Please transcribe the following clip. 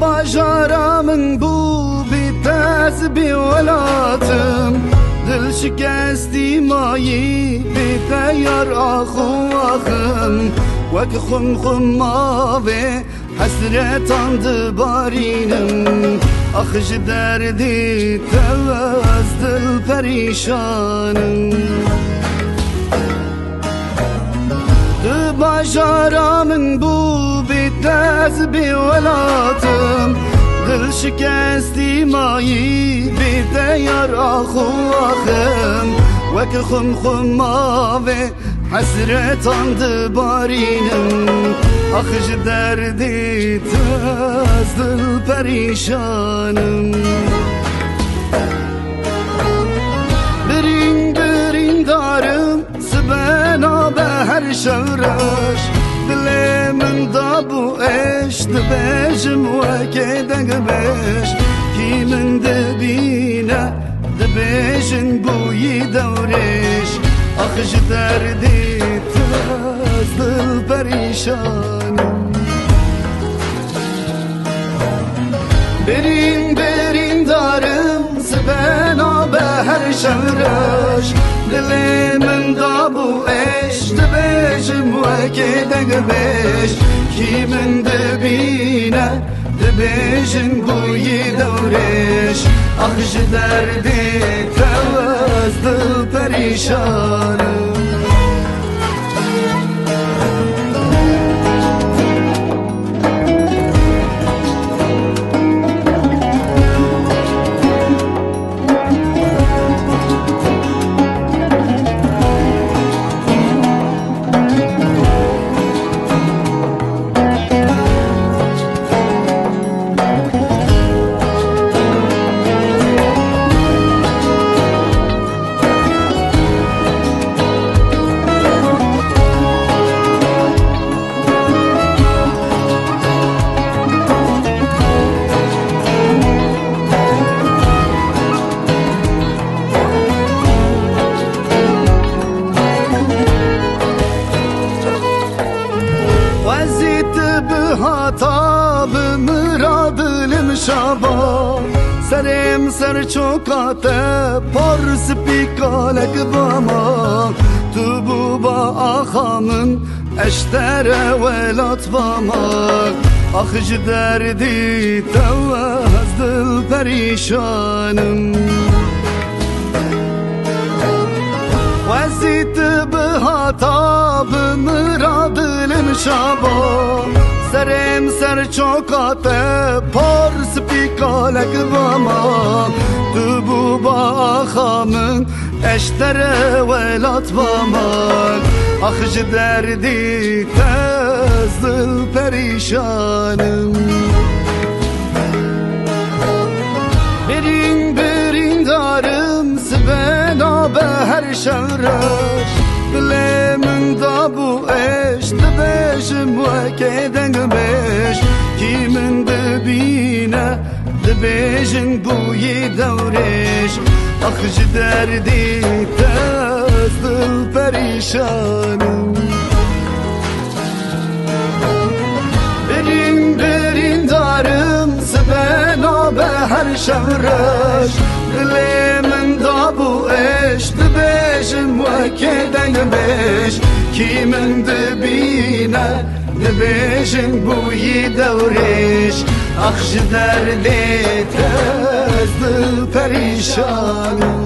بجارة من بو بتاز بولاتم دل شكستي مايي بتيار أخو أخم وك خم خماوي حسرة عند بارينم أخش دردي تواز دل پریشانم بجارة من بو بتاز بولاتم دل شكستي مايي بتيار أخو أخم وك خم خماوي حسرة عند بارينم أخش دردي تاز دل پریشانم برين برين دارم سبنا بهر شورش دل من دابو اش دبجم وكي دقبش كي من دبينا دبجن بوي دورش أخش دردي تاز دل پریشانم برين برين دارم سبنا بهر شورش دل من دابو اش دبجم وكي دقبش كي من دبينا دبجن بوي دورش أخش دردي تواز دل پریشانم hata bımırad limşaba Serem ser çokate por spikalek bama Tu bu ba ahamın eştere velat bamak Akıcı derdi tevaz dil perişanım Vazit bihata bımırad limşaba Serem ser çokate por spikalek bama Tu bu bahamın eştere velat bamak Akıcı derdi tez dil perişanım Birin birin darım sibena beher şevreş Bilemin da bu eş dibejim veke dengbeş Kimin dibine dibejin bu yedevreş Akıcı derdi tez dil perişanım Birin birin darım sibena beher şevreş Bilemin da bu eş dibejim veke dengbeş Kimin dibine dibejin bu yedevreş Akıcı derdi tez dil perişanım